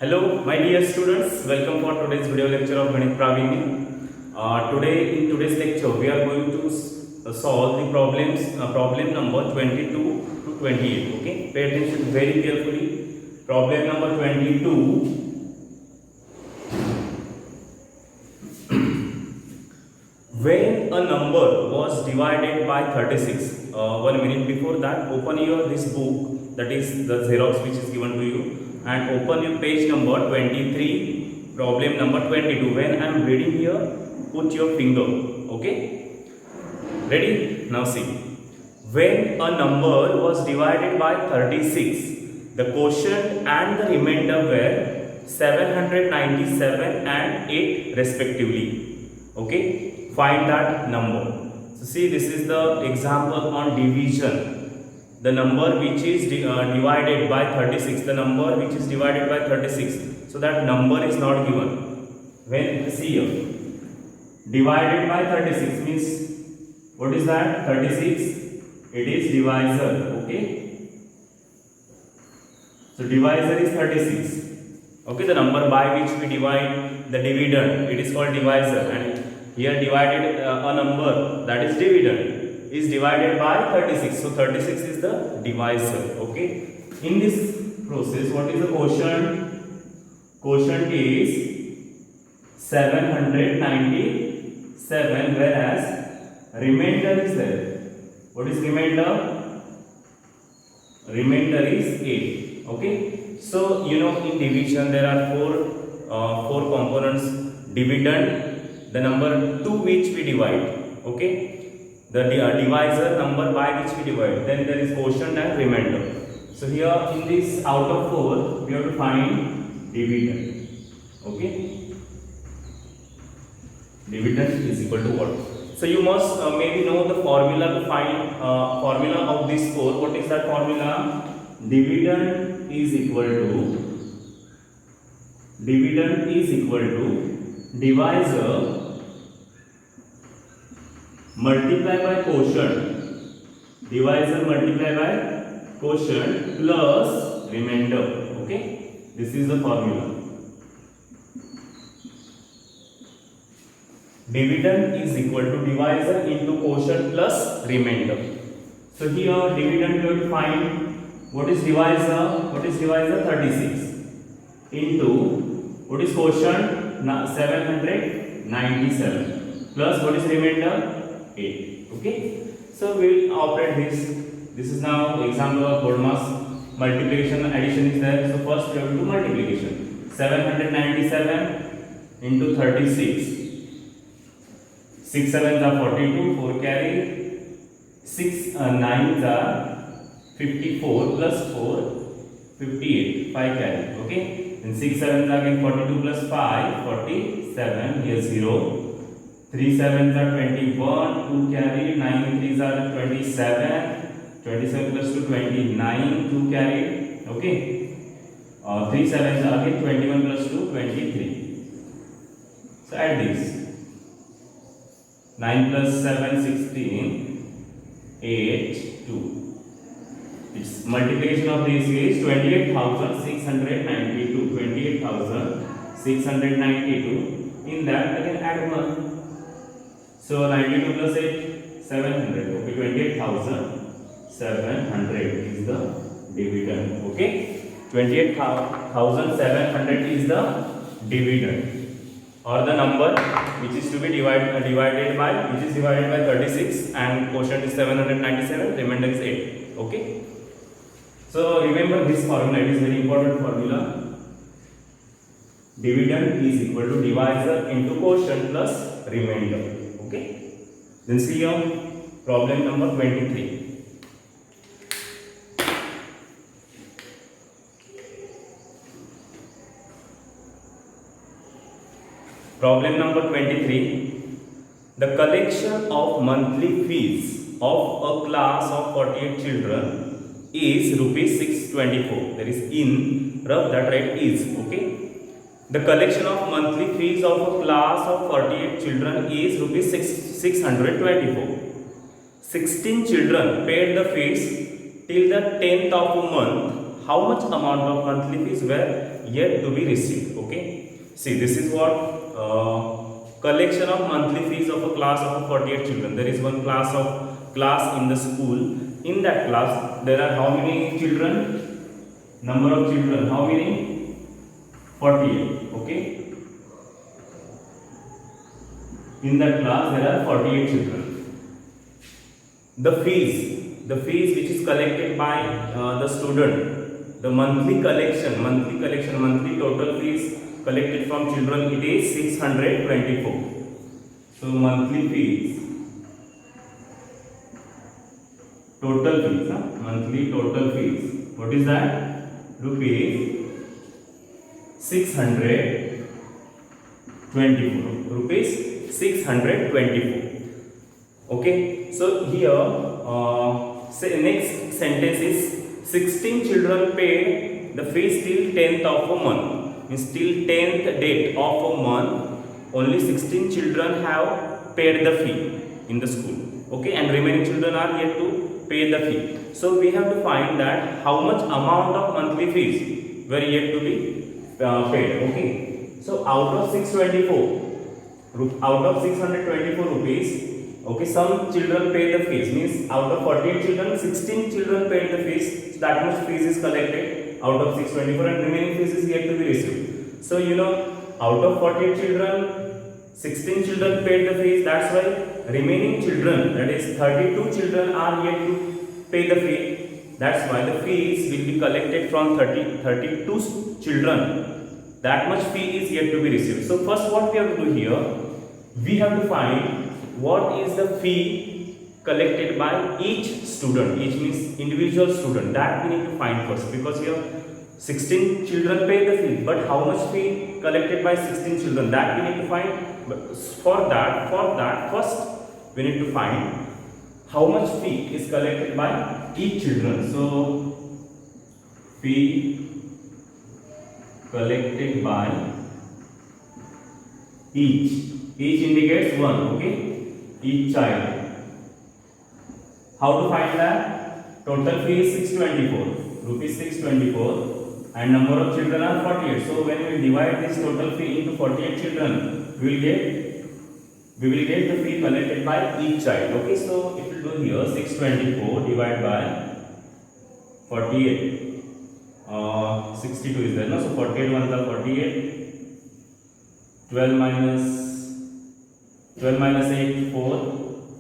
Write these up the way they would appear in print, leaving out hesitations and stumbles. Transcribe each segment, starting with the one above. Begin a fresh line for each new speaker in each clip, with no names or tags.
Hello, my dear students. Welcome for today's video lecture of Ganit Pravini. In today's lecture, we are going to solve the problem number 22 to 28. Okay, pay attention very carefully. Problem number 22. When a number was divided by 36. 1 minute before that, open this book, that is the Xerox which is given to you, and open your page number 23, problem number 22. When I am reading here, put your finger. Okay, ready? Now see. When a number was divided by 36, the quotient and the remainder were 797 and 8 respectively. Okay, find that number. So see, this is the example on division. The number which is divided by 36, the number which is divided by 36, so that number is not given. When see here, divided by 36 means what is that? 36, it is divisor. Okay, so divisor is 36. Okay, the number by which we divide the dividend, it is called divisor, and here divided a number, that is dividend, is divided by 36. So 36 is the divisor. Okay, in this process, what is the quotient? Quotient is 797, whereas remainder is there. What is remainder? Remainder is 8. Okay, so you know, in division there are four components: dividend, the number to which we divide, okay, the divisor, number by which we divide, then there is quotient and remainder. So here in this, out of 4 we have to find dividend. Okay, dividend is equal to what? So you must maybe know the formula to find formula of this 4. What is that formula? Dividend is equal to divisor multiply by quotient, divisor multiply by quotient plus remainder. Okay, this is the formula. Dividend is equal to divisor into quotient plus remainder. So here dividend we have to find. What is divisor? 36 into what is quotient? 797 plus what is remainder? 8. Okay, so we will operate this. This is now example of BODMAS. Multiplication and addition is there. So first we have to do multiplication. 797 into 36. 6 7s are 42, 4 carry. 6 9s are 54 plus 4, 58, 5 carry. Okay, and 6 7s are again 42 plus 5, 47. Here 0. 3 7s are 21, 2 carry. 9 3s are 27. 27 plus 2, 29, 2 carry. Okay, 3 7s are again 21 plus 2, 23. So add this. 9 plus 7, 16, 8, 2. Its multiplication of this is 28,692. 28,692. In that again add 1. So 92 plus 8, 700. Okay, 28,700 is the dividend. Okay, 28,700 is the dividend, or the number which is to be divided by, which is divided by 36, and quotient is 797, remainder is 8. Okay, so remember this formula, it is very important formula. Dividend is equal to divisor into quotient plus remainder. Okay, then see here problem number 23. Problem number 23. The collection of monthly fees of a class of 48 children is rupees 624. There is in, rub that right is. Okay, the collection of monthly fees of a class of 48 children is rupees 624. 16 children paid the fees till the 10th of a month. how much amount of monthly fees were yet to be received. Okay, see, this is what collection of monthly fees of a class of 48 children. There is one class in the school. In that class there are how many children? Number of children, how many? 48. Okay, in that class there are 48 children. The fees which is collected by the student, the monthly total fees collected from children, it is 624. So monthly fees, monthly total fees, what is that? Rupees 624. Rupees 624. Okay, so here next sentence is 16 children paid the fees till 10th of a month. Means till 10th date of a month, only 16 children have paid the fee in the school. Okay, and remaining children are yet to pay the fee. So we have to find that how much amount of monthly fees were yet to be paid. Okay, so out of 624 rupees, okay, some children pay the fees, means out of 48 children, 16 children paid the fees, so that much fees is collected out of 624 and remaining fees is yet to be received. So you know, out of 48 children, 16 children paid the fees, that's why remaining children, that is 32 children are yet to pay the fee. That's why the fees will be collected from 32 children. That much fee is yet to be received. So first what we have to do here, we have to find what is the fee collected by each student. Each means individual student. That we need to find first, because here 16 children pay the fee, but how much fee collected by 16 children, that we need to find. But for that first we need to find how much fee is collected by each children. So fee collected by each indicates one. Okay, each child. How to find that? Total fee is 624, rupees 624, and number of children are 48. So when we divide this total fee into 48 children, we will get the fee collected by each child. Okay, so it will do here 624 divided by 48. 62 is there, no? So 48 ones are 48. 12 minus 8, 4.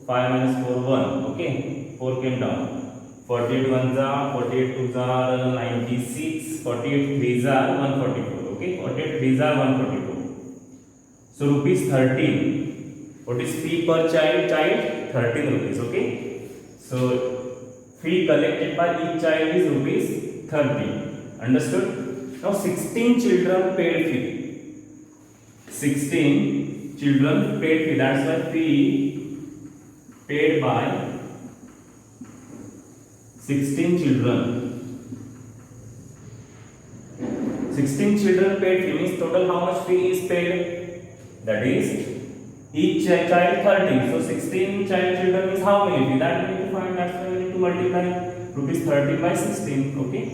5 minus 4, 1. Okay, 4 came down. 48 ones are, 48 twos are 96. 48 threes are 144. Okay, 48 threes are 144. So rupees 13. What is fee per child? 13 rupees. Okay, so fee collected by each child is rupees 30. Understood? Now 16 children paid fee. 16 children paid fee. That's why fee paid by 16 children. 16 children paid fee means total how much fee is paid? That is each child 30. So 16 children is how many fee? That we need to find. That's why we need to multiply rupees 30 by 16. Okay.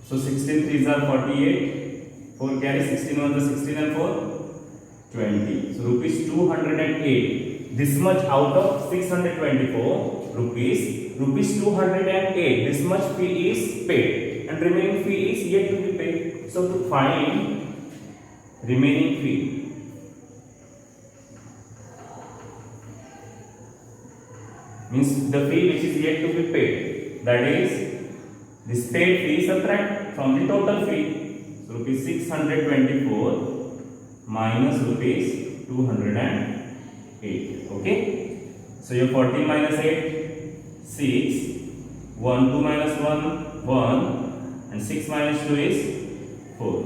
So 16 threes are 48. 4 carry 16 ones are 16 and 4 20. So rupees 208. This much out of 624 rupees 208. This much fee is paid and remaining fee is yet to be paid. So to find remaining fee, means the fee which is yet to be paid, that is this paid fee subtract from the total fee. So rupees 624 minus rupees 208. Okay, so your 14 minus 8 6, 1 2 minus 1 1, and 6 minus 2 is 4.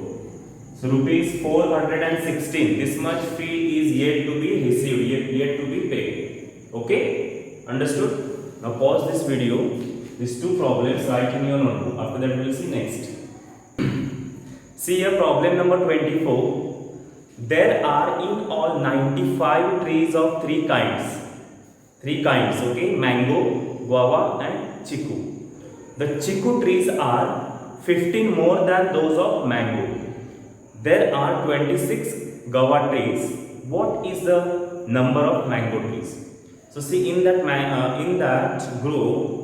So rupees 416. This much fee is yet to be received, yet to be paid. Okay, understood? Now pause this video. These two problems write in your notebook. After that we will see next. See here problem number 24. There are in all 95 trees of three kinds. Okay, mango, guava and chiku. The chiku trees are 15 more than those of mango. There are 26 guava trees. What is the number of mango trees? So see, in that group,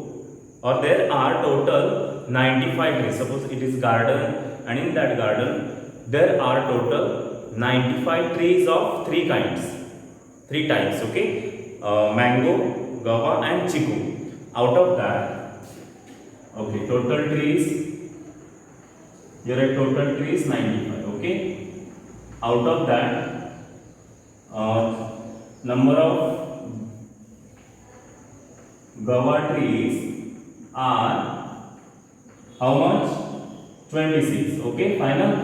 or there are total 95 trees. Suppose it is garden, and in that garden there are total 95 trees of three types. Okay, mango, guava, and chiku. Out of that, okay, total trees. Here are total trees 95. Okay, out of that, number of guava trees are how much? 26. Okay, final.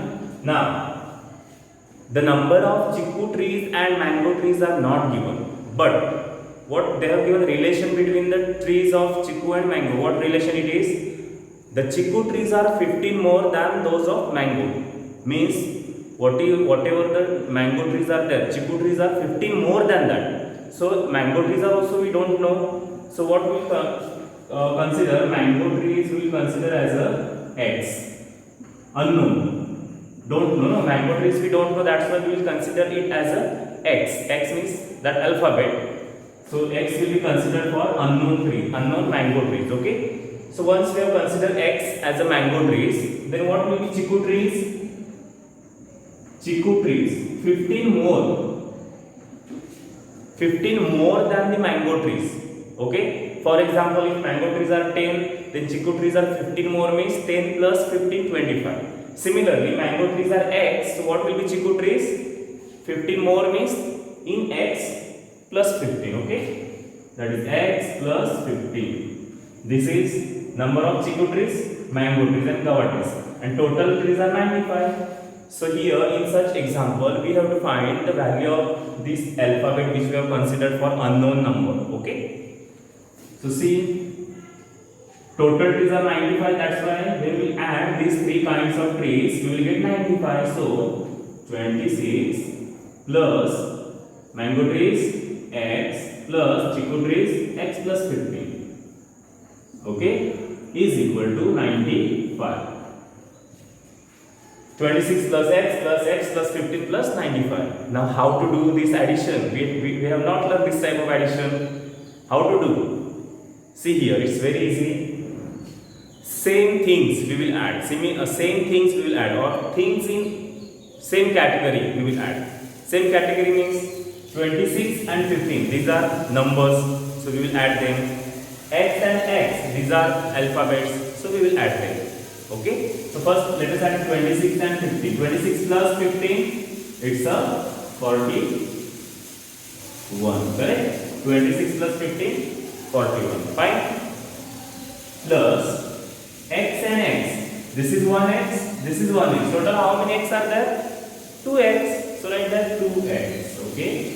Now, the number of chiku trees and mango trees are not given, but what they have given relation between the trees of chiku and mango. What relation it is? The chiku trees are 15 more than those of mango. Means whatever the mango trees are there, chiku trees are 15 more than that. So mango trees are also we don't know. So what we consider mango trees we will consider as a X, unknown. Don't know, no, mango trees we don't know. That's why we will consider it as a X. X means that alphabet. So X will be considered for unknown mango trees. Okay. So once we have considered X as a mango trees, then what will be chiku trees? Chiku trees 15 more than the mango trees. Okay. For example, if mango trees are 10, then chiku trees are 15 more, means 10 plus 15, 25. Similarly, mango trees are X. So what will be chiku trees? 15 more means in X plus 15. Okay. That is X plus 15. This is number of chiku trees, mango trees, and guava trees, and total trees are 95. So here in such example we have to find the value of this alphabet which we have considered for unknown number. Okay. So see, total trees are 95. That's why when we add these three kinds of trees we will get 95. So 26 plus mango trees X plus chiku trees X plus 15. Okay. Is equal to 95. 26 plus X plus 15 plus 95. Now how to do this addition? We have not learned this type of addition. How to do? See here, it's very easy. Same things we will add. Same things we will add, or things in same category we will add. Same category means 26 and 15. These are numbers, so we will add them. X and X, these are alphabets, so we will add them. Okay, so first let us add 26 and 15. 26 plus 15, it's a 41, correct? 26 plus 15, 41. Fine. Plus X and X, this is 1X, this is 1X. Total how many X are there? 2X. So write that 2X. Okay,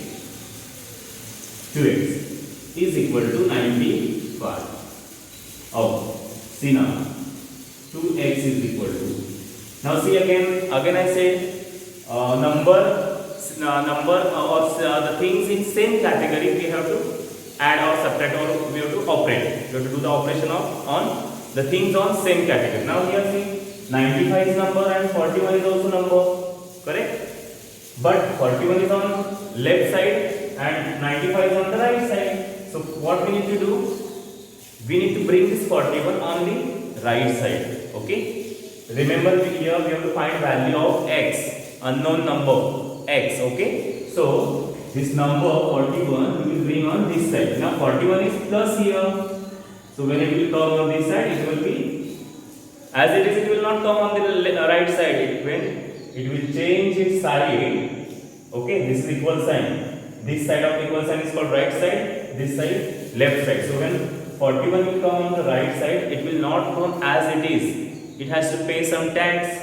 2X is equal to 95. Oh, see now, 2X is equal to. Now see again I said number or the things in same category we have to add or subtract, or we have to operate. We have to do the operation on the things on same category. Now here see, 95 is number and 41 is also number, correct? But 41 is on left side and 95 is on the right side. So what we need to do? We need to bring this 41 on the right side. Okay. Remember here we have to find value of X, unknown number X. Okay. So this number 41 we will bring on this side. Now 41 is plus here. So when it will come on this side, it will be as it is. It will not come on the right side. When it will change its side. Okay. This is equal sign. This side of equal sign is called right side. This side left side. So when 41 will come on the right side, it will not come as it is. It has to pay some tax,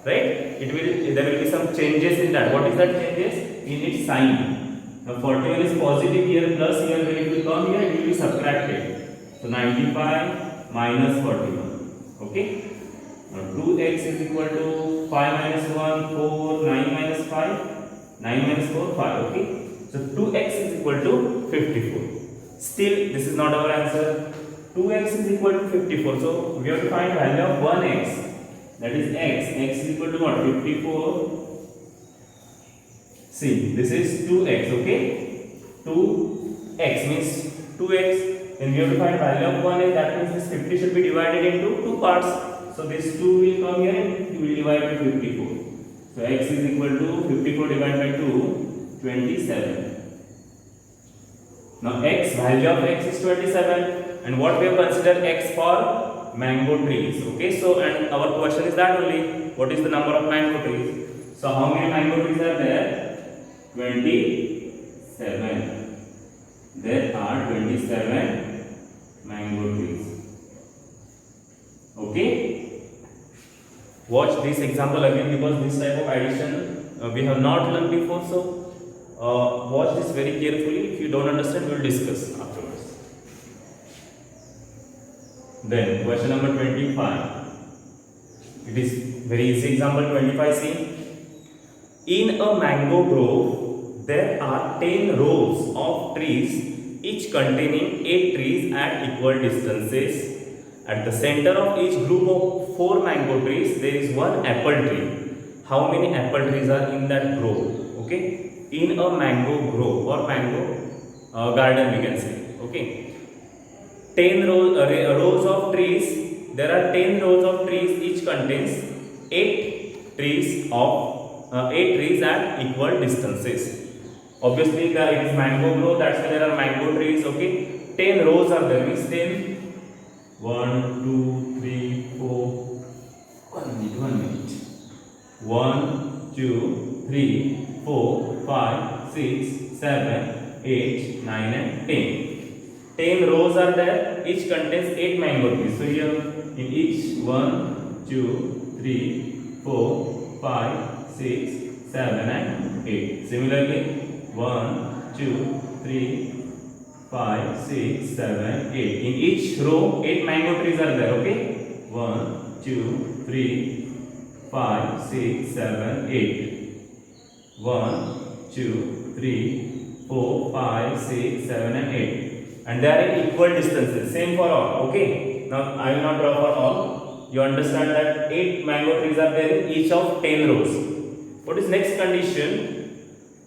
right? There will be some changes in that. What is that changes? In its sign. Now 41 is positive here, plus here. When it will come here, it will be subtracted. So 95 minus 41. Okay. Now 2x is equal to 5 minus 1, 4, 9 minus 5, 9 minus 4, 5. Okay. So 2x is equal to 54. Still, this is not our answer. 2x is equal to 54. So we have to find value of 1x. that is x. X is equal to what? 54. See, this is 2x, okay? 2x means 2x. Then we have to find value of 1x. That means this 50 should be divided into two parts. So this 2 will come here and you will divide by 54. So x is equal to 54 divided by 2, 27. Now x, value of x is 27. And what we have considered x for? Mango trees. Okay, so and our question is that only. What is the number of mango trees? So how many mango trees are there? 27. There are 27 mango trees. Okay. Watch this example again because this type of addition we have not learned before. So watch this very carefully. If you don't understand, we will discuss afterwards. Then question number 25. It is very easy example 25c. In a mango grove, there are 10 rows of trees, each containing 8 trees at equal distances. At the center of each group of 4 mango trees, there is one apple tree. How many apple trees are in that grove? Okay, in a mango grove or mango garden, we can say. Okay, 10 rows of trees. There are 10 rows of trees, each contains 8 trees at equal distances. Obviously, it is mango grove. That's why there are mango trees. Okay, 10 rows are there. Means 10. 1, 2, 3, 4. 1 minute. 1, 2, 3, 4, 5, 6, 7, 8, 9, and 10. 10 rows are there. Each contains 8 mango trees. So here in each 1, 2, 3, 4, 5, 6, 7, and 8. Similarly, 1, 2, 3, 5, 6, 7, 8. In each row, 8 mango trees are there. Okay? 1, 2, 3, 5, 6, 7, 8. 1, 2, 3, 4, 5, 6, 7, and 8. And they are in equal distances. Same for all. Okay? Now, I will not draw for all. You understand that 8 mango trees are there in each of 10 rows. What is next condition?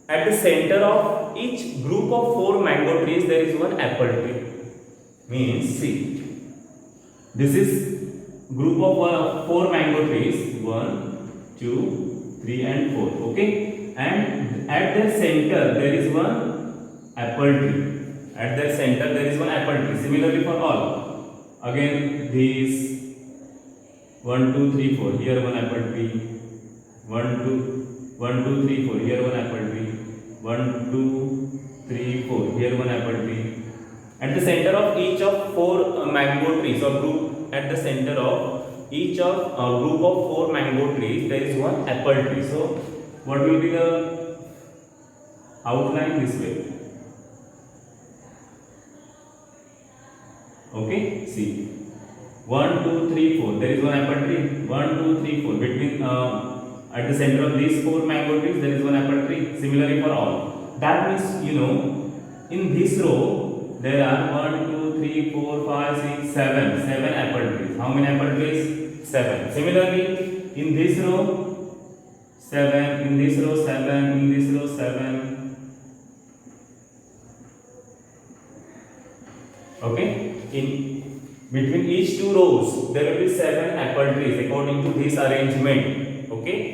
At the center of each group of 4 mango trees, there is one apple tree. Means, see, this is group of 4 mango trees. 1, 2, 3, and 4. Okay, and at their center there is one apple tree. At their center there is one apple tree. Similarly for all. Again, these 1, 2, 3, 4. Here one apple tree. 1, 2, 3, 4. Here one apple tree. 1, 2, 3, 4. Here one apple tree. At the center of each of 4 mango trees or group, at the center of each of group of 4 mango trees, there is one apple tree. So, what will be the outline this way? Okay, see. 1, 2, 3, 4. There is one apple tree. 1, 2, 3, 4. Between at the center of these 4 mango trees, there is one apple tree. Similarly for all. That means, you know, in this row, there are 1, 2, 3, 4, 5, 6, 7. 7 apple trees. How many apple trees? 7. Similarly, in this row, 7. In this row, 7. In this row, 7. Okay? In between each 2 rows, there will be 7 apple trees according to this arrangement. Okay?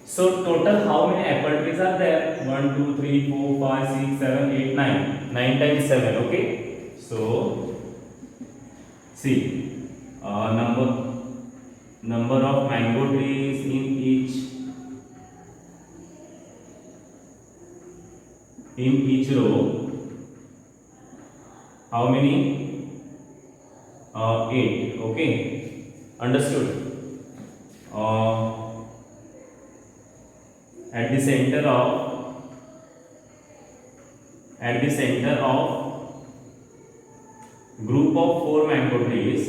So total how many apple trees are there? 1, 2, 3, 4, 5, 6, 7, 8, 9. 9 times 7. Okay? So see, number of mango trees in each row. How many? 8. Okay, understood. At the center of group of 4 mango trees,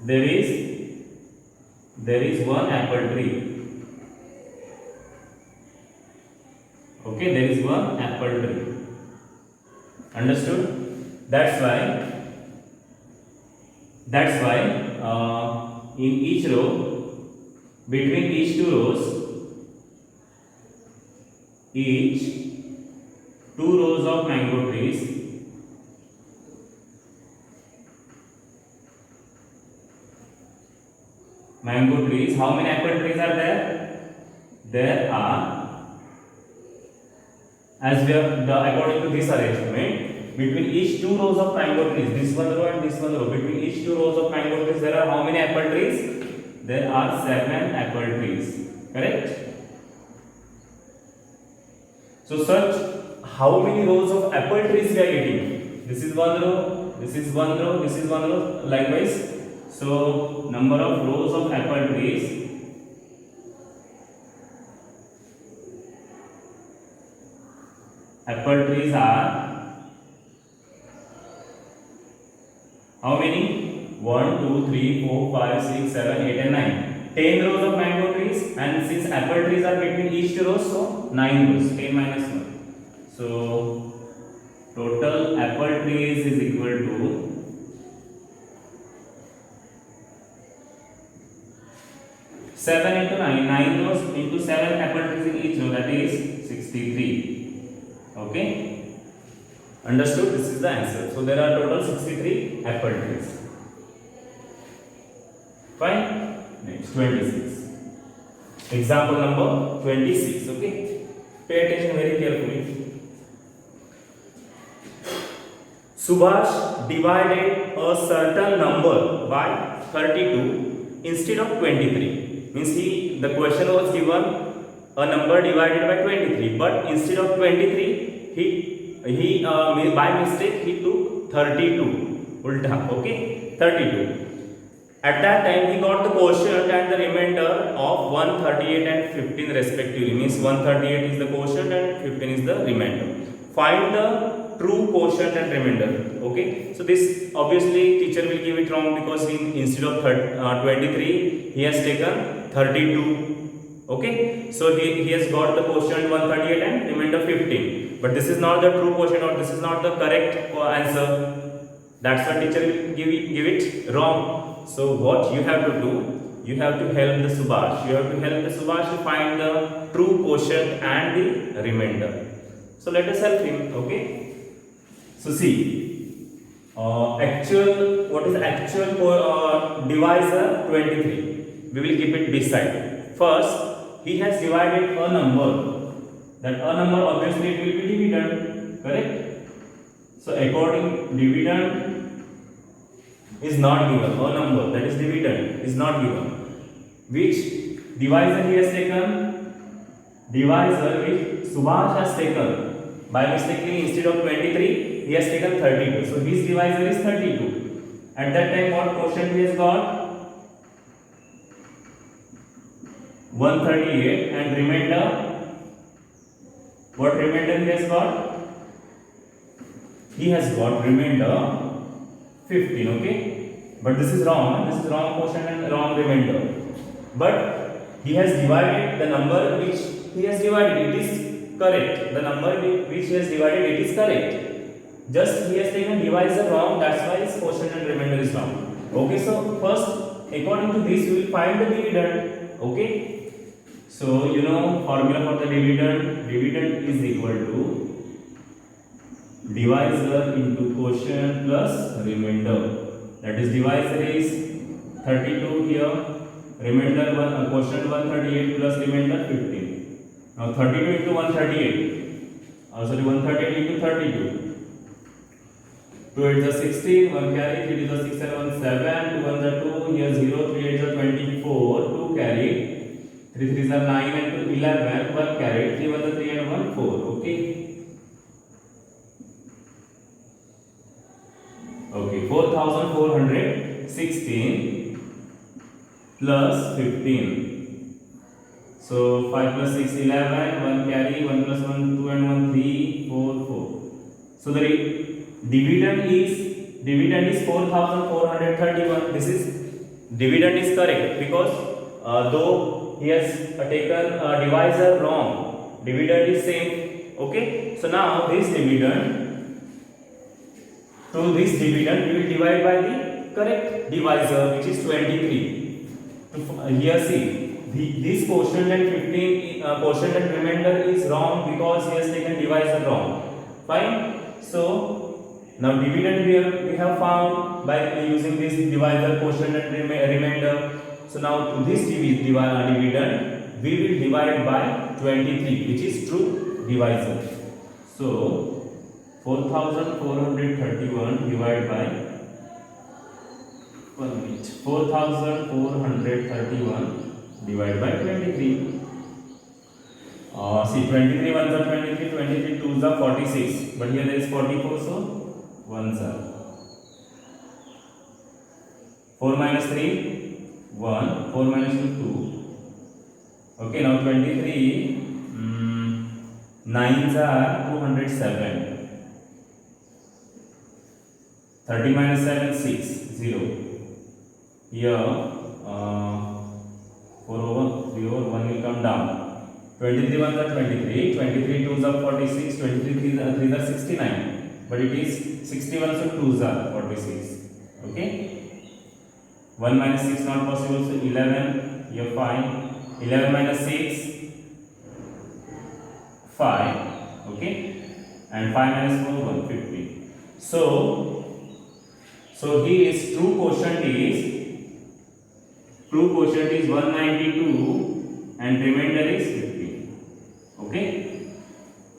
there is one apple tree. Okay, there is one apple tree. Understood? That's why in each row, between each two rows, each two rows of mango trees, how many apple trees are there? There are, as we have according to this arrangement, between each two rows of mango trees, this one row and this one row, between each two rows of mango trees, there are how many apple trees? There are 7 apple trees. Correct? So such how many rows of apple trees we are getting? This is one row, this is one row, this is one row, likewise. So number of rows of apple trees are how many? 1, 2, 3, 4, 5, 6, 7, 8 and 9. 10 rows of mango trees, and since apple trees are between each rows, so 9 rows, 10 minus 1. So total apple trees is equal to 7 into 9, 9 rows into 7 apple trees in each row, that is 63. Okay, understood? This is the answer. So there are total 63 apple trees. Fine. Next, 26. Example number 26. Okay, pay attention very carefully. Subhash divided a certain number by 32 instead of 23. Means the question was given a number divided by 23, but instead of 23 he by mistake he took 32 ulta. Okay, 32. At that time he got the quotient and the remainder of 138 and 15 respectively. Means 138 is the quotient and 15 is the remainder. Find the true quotient and remainder. Okay, so this obviously teacher will give it wrong because instead of 23 he has taken 32. Okay, so he has got the quotient 138 and remainder 15, but this is not the true quotient, or this is not the correct answer. That's why teacher will give it wrong. So what you have to do, you have to help the Subhash. You have to help the Subhash to find the true quotient and the remainder. So let us help him. Okay. So see, what is actual divisor? 23. We will keep it beside. First, he has divided a number. That a number obviously it will be dividend. Correct. So according dividend is not given. A number that is dividend is not given. Which divisor he has taken? Divisor which Subhash has taken. By mistakenly instead of 23 he has taken 32. So his divisor is 32. At that time what quotient he has got? 138, and remainder, what remainder he has got? He has got remainder 15. Okay, but this is wrong. This is wrong quotient and wrong remainder. But he has divided the number which he has divided. It is correct. The number which he has divided, it is correct. Just he has taken divisor wrong. That's why his quotient and remainder is wrong. Okay, so first according to this you will find the dividend. Okay. So you know formula for the dividend. Dividend is equal to divisor into quotient plus remainder. That is divisor is 32 here. Remainder quotient 138 plus remainder 15. Now 32 into 138. Sorry, 138 into 32. 2 8 is 16. 1 carry. 3 is 6 and 1 7. 2 1 is 2. Here 0. 3 8 is 24. 2 carry. 3 3 is 9 and 2 11. 1 carry. 3 1 is 3 and 1 4. Okay. Okay. 4416 plus 15. So 5 plus 6 11. 1 carry. 1 plus 1 2 and 1 3 4 4. So the dividend is 4431. This is dividend is correct because though he has taken divisor wrong, dividend is same. Okay, so now this dividend to this dividend, we will divide by the correct divisor, which is 23. Here see, this quotient and 15 quotient and remainder is wrong because he has taken divisor wrong. Fine. So now dividend we have found by using this divisor, quotient and remainder. So now to this dividend we will divide by 23, which is true divisor. So 4431 divided by 4431 divided by 23. See, 23 ones are 23, 23 twos are 46, but here there is 44, so ones are 4 minus 3 1, 4 minus 2 2. Okay, now 23 nines are 207. 30 minus 7 6 0. Here 4 over 3 over 1 will come down. 23 ones are 23, 23 twos are 46, 23 threes are 69, but it is 61, so twos are 46. Okay, 1 minus 6 not possible, so 11. Here 5, 11 minus 6 5. Okay, and 5 minus 4 150. So his true quotient is 192 and remainder is 50. Okay,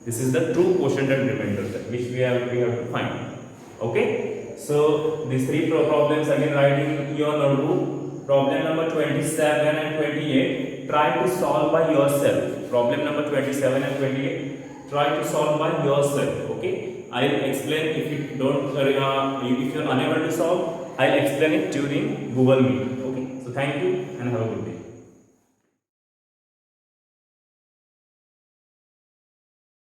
this is the true quotient and remainder which we have to find. Okay, so these three problems again write in your notebook. Problem number 27 and 28, try to solve by yourself. Problem number 27 and 28, try to solve by yourself. Okay, I'll explain. If you don't if you're unable to solve, I'll explain it during Google Meet. Okay, so thank you and have a good day.